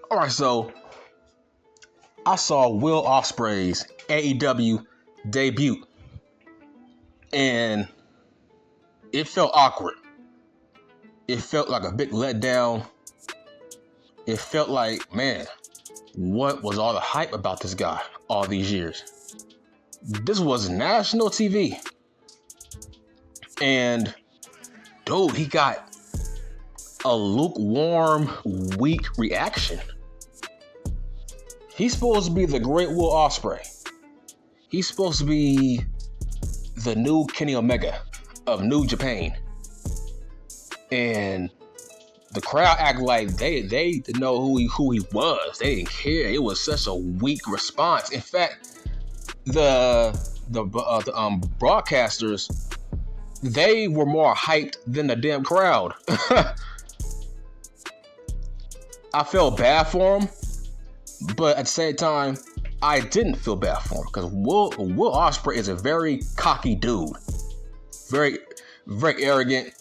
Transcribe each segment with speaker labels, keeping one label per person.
Speaker 1: All right, so I saw Will Ospreay's AEW debut, and it felt awkward. It felt like a big letdown. It felt like, man, what was all the hype about this guy all these years? This was national TV. And, dude, he got a lukewarm, weak reaction. He's supposed to be the great Will Ospreay. He's supposed to be the new Kenny Omega of New Japan. And the crowd act like they didn't know who he was. They didn't care. It was such a weak response. In fact, the broadcasters, they were more hyped than the damn crowd. I felt bad for him, but at the same time, I didn't feel bad for him because Will Ospreay is a very cocky dude, very arrogant,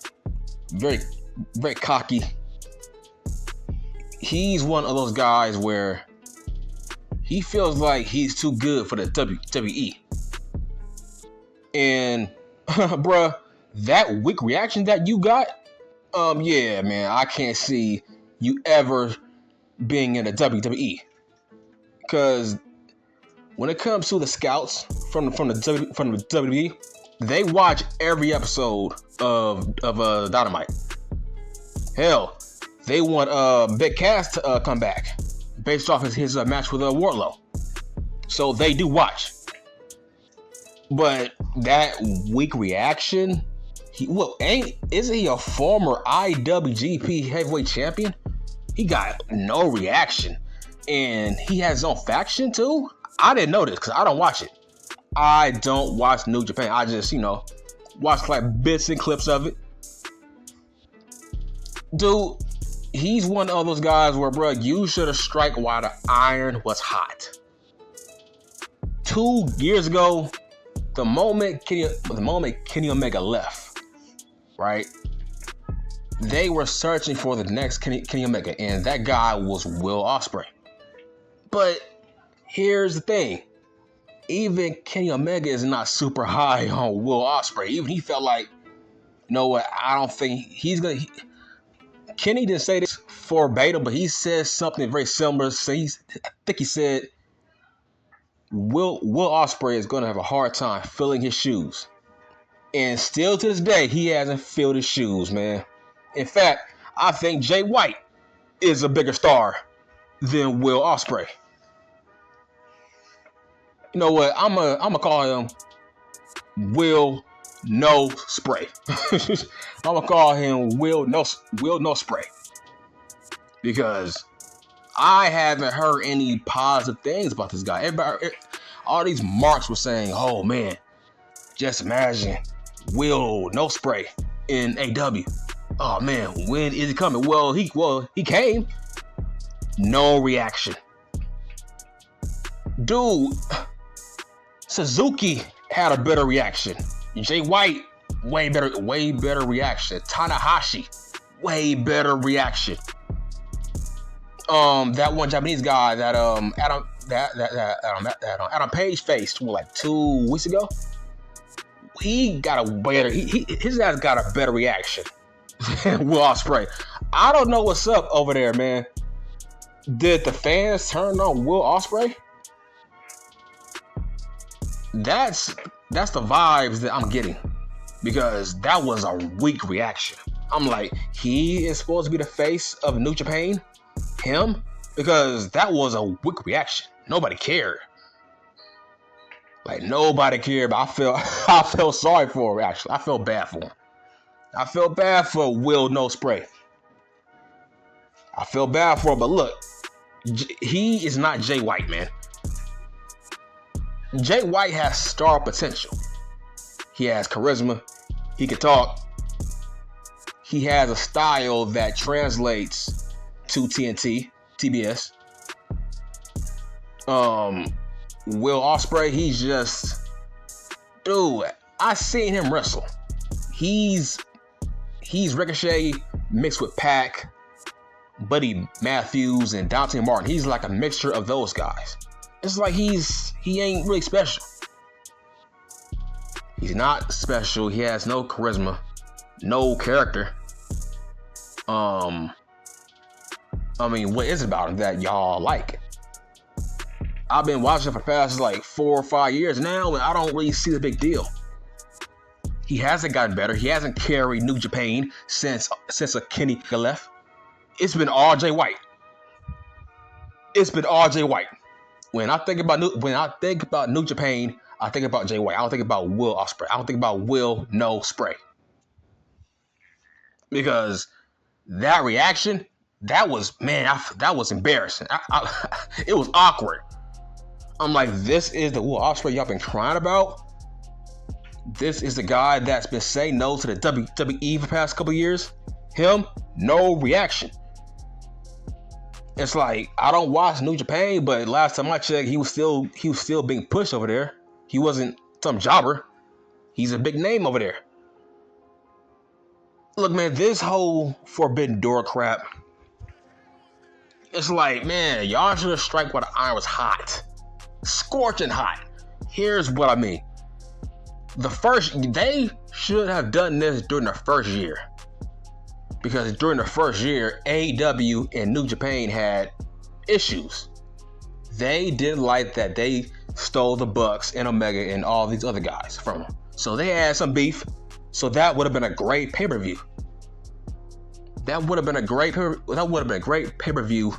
Speaker 1: very cocky. He's one of those guys where he feels like he's too good for the WWE. And bruh, that weak reaction that you got, yeah, man, I can't see you ever being in the WWE. Because when it comes to the scouts from the WWE, they watch every episode of Dynamite. Hell, they want Big Cass to come back based off his match with Wardlow. So they do watch. But that weak reaction, isn't he a former IWGP heavyweight champion? He got no reaction. And he has his own faction too? I didn't know this because I don't watch it. I don't watch New Japan. I just, watch like bits and clips of it. Dude, he's one of those guys where, bro, you should have struck while the iron was hot. 2 years ago, the moment Kenny Omega left, right? They were searching for the next Kenny Omega, and that guy was Will Ospreay. But here's the thing. Even Kenny Omega is not super high on Will Ospreay. Even he felt like, you know what, I don't think he's going to... Kenny didn't say this verbatim, but he said something very similar. So I think he said, Will Ospreay is going to have a hard time filling his shoes. And still to this day, he hasn't filled his shoes, man. In fact, I think Jay White is a bigger star than Will Ospreay. You know what? I'm gonna call him Will No Spray. I'm gonna call him Will No Spray because I haven't heard any positive things about this guy. Everybody, all these marks were saying, "Oh man, just imagine Will No Spray in AW. Oh man, when is he coming?" Well, he came. No reaction. Dude, Suzuki had a better reaction. Jay White, way better reaction. Tanahashi, way better reaction. That one Japanese guy that Adam Page faced like 2 weeks ago. He got a better. His guys got a better reaction than Will Ospreay. I don't know what's up over there, man. Did the fans turn on Will Ospreay? That's the vibes that I'm getting, because that was a weak reaction. I'm like, he is supposed to be the face of New Japan? Him? Because that was a weak reaction. Nobody cared. Like, nobody cared, but I felt sorry for him, actually. I felt bad for him. I felt bad for Will No Spray. I feel bad for him, but look, he is not Jay White, man. Jay White has star potential. He has charisma. He can talk. He has a style that translates to TNT, TBS. Will Ospreay, he's just, dude, I seen him wrestle. He's Ricochet mixed with Pac Buddy Matthews and Dante Martin. He's like a mixture of those guys. It's like he ain't really special. He's not special. He has no charisma, no character. I mean, what is it about him that y'all like? I've been watching for the past like 4 or 5 years now, and I don't really see the big deal. He hasn't gotten better. He hasn't carried New Japan since a Kenny left. It's been R.J. White. When I think about New Japan, I think about Jay White. I don't think about Will Ospreay. I don't think about Will No Spray. Because that reaction, that was embarrassing. It was awkward. I'm like, this is the Will Ospreay y'all been crying about? This is the guy that's been saying no to the WWE for the past couple years? Him, no reaction. It's like, I don't watch New Japan, but last time I checked, he was still being pushed over there. He wasn't some jobber. He's a big name over there. Look, man, this whole Forbidden Door crap, it's like, man, y'all should have struck while the iron was hot. Scorching hot. Here's what I mean. They should have done this during the first year. Because during the first year, AEW and New Japan had issues. They didn't like that they stole the Bucks and Omega and all these other guys from them. So they had some beef. So that would have been a great pay-per-view. That would have been a great pay-per-view.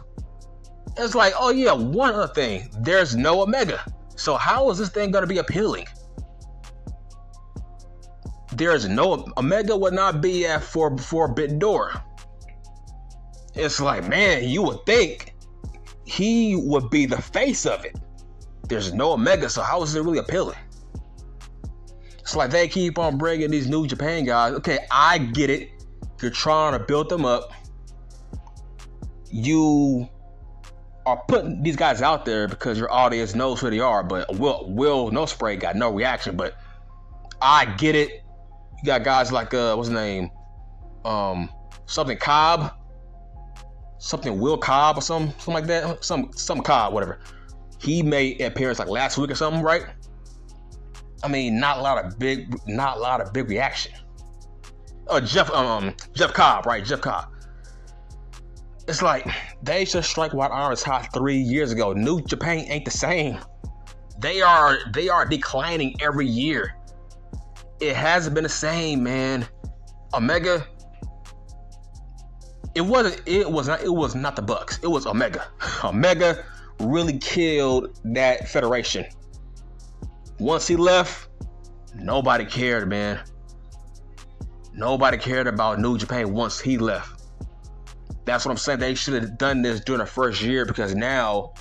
Speaker 1: It's like, oh yeah, one other thing. There's no Omega. So how is this thing going to be appealing? There's no Omega would not be at Forbidden Door. It's like, man, you would think he would be the face of it. There's no Omega, so how is it really appealing? It's like they keep on bringing these New Japan guys. Okay, I get it. You're trying to build them up. You are putting these guys out there because your audience knows who they are. But Will No Spray got no reaction. But I get it. You got guys like what's his name? Something Cobb. Something Will Cobb or something like that. Some Cobb, whatever. He made an appearance like last week or something, right? I mean, not a lot of big reaction. Jeff Cobb, right? Jeff Cobb. It's like they should strike while iron is hot 3 years ago. New Japan ain't the same. They are declining every year. It hasn't been the same, man. Omega. It was not the Bucks. It was Omega. Omega really killed that federation. Once he left, nobody cared, man. Nobody cared about New Japan once he left. That's what I'm saying. They should have done this during the first year because now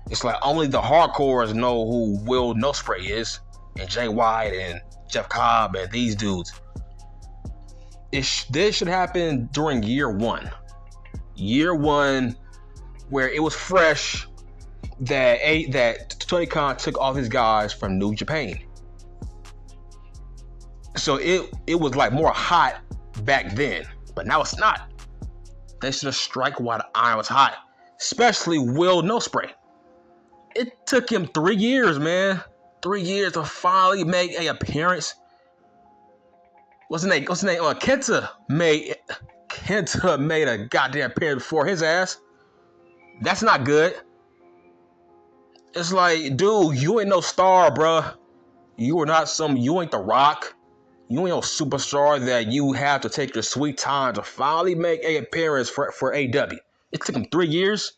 Speaker 1: it's like only the hardcores know who Will No Spray is and Jay White and Jeff Cobb and these dudes. This should happen during year one. Year one, where it was fresh that Tony Khan took all his guys from New Japan. So it was like more hot back then, but now it's not. They should have strike while the iron was hot, especially Will No Spray. It took him 3 years, man. 3 years to finally make an appearance. What's his name? Kenta made a goddamn appearance before his ass. That's not good. It's like, dude, you ain't no star, bruh. You ain't The Rock. You ain't no superstar that you have to take your sweet time to finally make an appearance for AEW. It took him 3 years.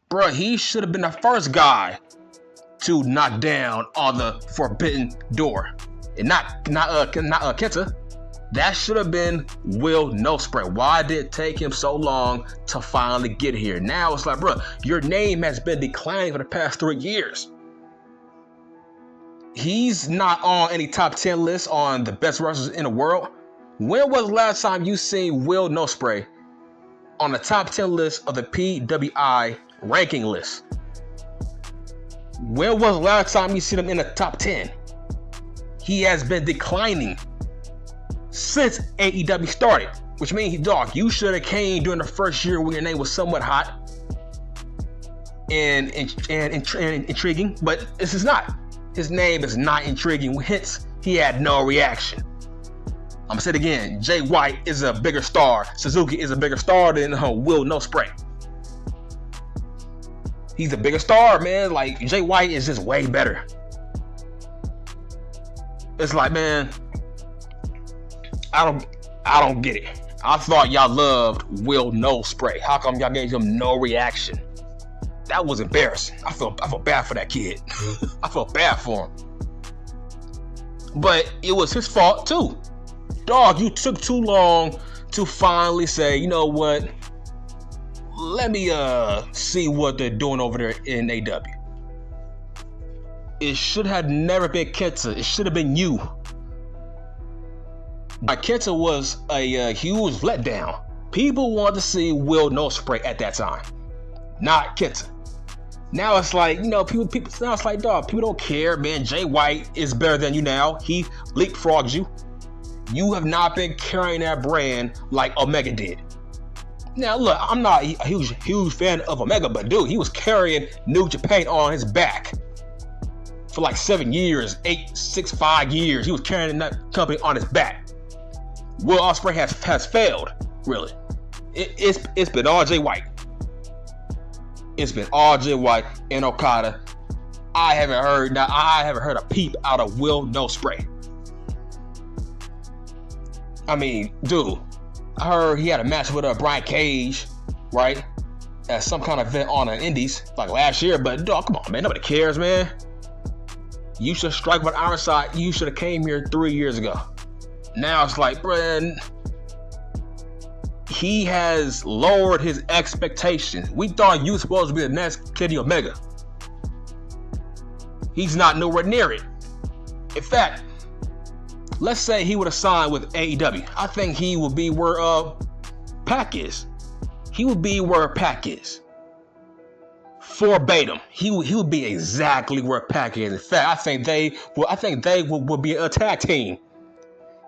Speaker 1: Bruh, he should have been the first guy to knock down on the Forbidden Door. And not Kenta. That should have been Will No Spray. Why did it take him so long to finally get here? Now it's like, bro, your name has been declining for the past 3 years. He's not on any top 10 list on the best wrestlers in the world. When was the last time you seen Will No Spray on the top 10 list of the PWI ranking list? When was the last time you seen him in the top 10? He has been declining since AEW started. Which means, dog, you should have came during the first year when your name was somewhat hot and intriguing, but this is not. His name is not intriguing, hence he had no reaction. I'm gonna say it again, Jay White is a bigger star. Suzuki is a bigger star than Will No Spray. He's a bigger star, man. Like, Jay White is just way better. It's like, man, I don't get it. I thought y'all loved Will No Spray. How come y'all gave him no reaction? That was embarrassing. I felt bad for that kid. I felt bad for him. But it was his fault too. Dog, you took too long to finally say, you know what? Let me see what they're doing over there in AEW. It should have never been Kenta. It should have been you. Kenta was a huge letdown. People wanted to see Will No Spray at that time, not Kenta. Now it's like, you know, people. Now it's like, dog, people don't care, man. Jay White is better than you now. He leapfrogs you. You have not been carrying that brand like Omega did. Now, look, I'm not a huge fan of Omega, but dude, he was carrying New Japan on his back for like 7 years, 5 years. He was carrying that company on his back. Will Ospreay has failed, really. It's been all Jay White. It's been all Jay White and Okada. I haven't heard a peep out of Will No Spray. I mean, dude, I heard he had a match with Brian Cage, right? At some kind of event on the Indies, like last year. But dog, come on, man, nobody cares, man. You should strike with iron side. You should have came here 3 years ago. Now it's like, bruh, he has lowered his expectations. We thought you were supposed to be the next Kenny Omega. He's not nowhere near it. In fact, let's say he would have signed with AEW. I think he would be where Pac is. He would be where Pac is. Verbatim. He would be exactly where Pac is. In fact, I think they would be a tag team.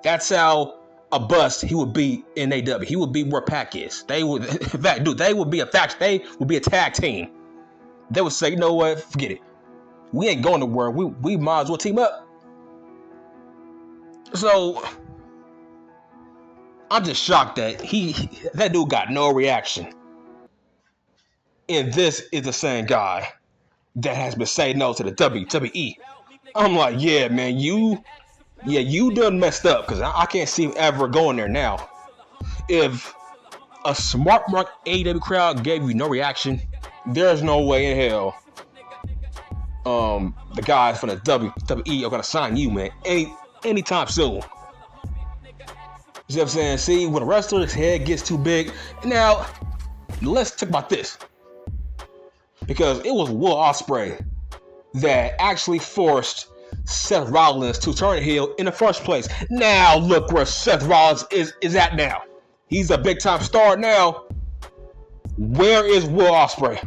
Speaker 1: That's how a bust he would be in AEW. He would be where Pac is. They would, in fact, dude, they would be a faction. They would be a tag team. They would say, you know what, forget it. We ain't going nowhere. We might as well team up. So I'm just shocked that that dude got no reaction. And this is the same guy that has been saying no to the WWE. I'm like, yeah, man, you done messed up, because I can't see him ever going there now. If a smart mark AEW crowd gave you no reaction, there's no way in hell the guys from the WWE are gonna sign you, man, anytime soon. You see what I'm saying? See, when a wrestler's head gets too big. Now, let's talk about this. Because it was Will Ospreay that actually forced Seth Rollins to turn heel in the first place. Now look where Seth Rollins is at now. He's a big time star now. Where is Will Ospreay?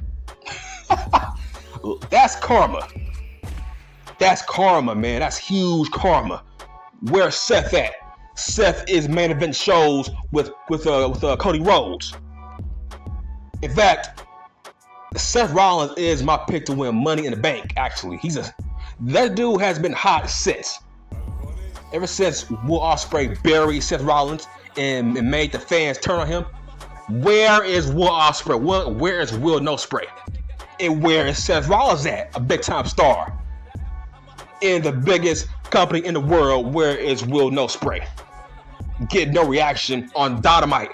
Speaker 1: That's karma. That's karma, man. That's huge karma. Where's Seth at? Seth is main event shows with Cody Rhodes. In fact, Seth Rollins is my pick to win Money in the Bank. Actually, that dude has been hot since. Ever since Will Ospreay buried Seth Rollins and made the fans turn on him. Where is Will Ospreay? Where is Will No Spray? And where is Seth Rollins at? A big time star in the biggest company in the world. Where is Will No Spray? Get no reaction on Dynamite.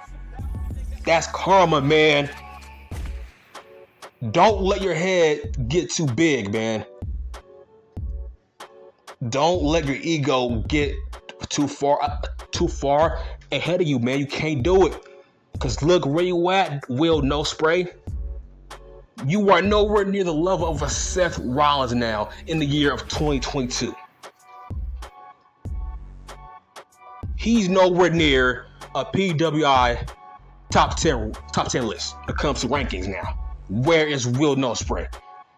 Speaker 1: That's karma, man. Don't let your head get too big, man. Don't let your ego get too far ahead of you, man. You can't do it. Because look where you at, Will No Spray. You are nowhere near the level of a Seth Rollins now in the year of 2022. He's nowhere near a PWI top 10 list when it comes to rankings now. Where is Will No Spray?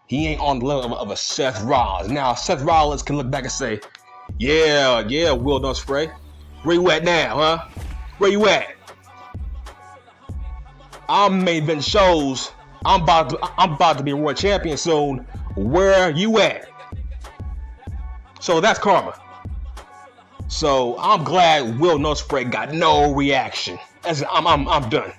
Speaker 1: He ain't on the level of a Seth Rollins. Now, Seth Rollins can look back and say, yeah, Will No Spray. Where you at now, huh? Where you at? I'm main event shows. I'm about to be a world champion soon. Where you at? So that's karma. So I'm glad Will Ospreay got no reaction. I'm done.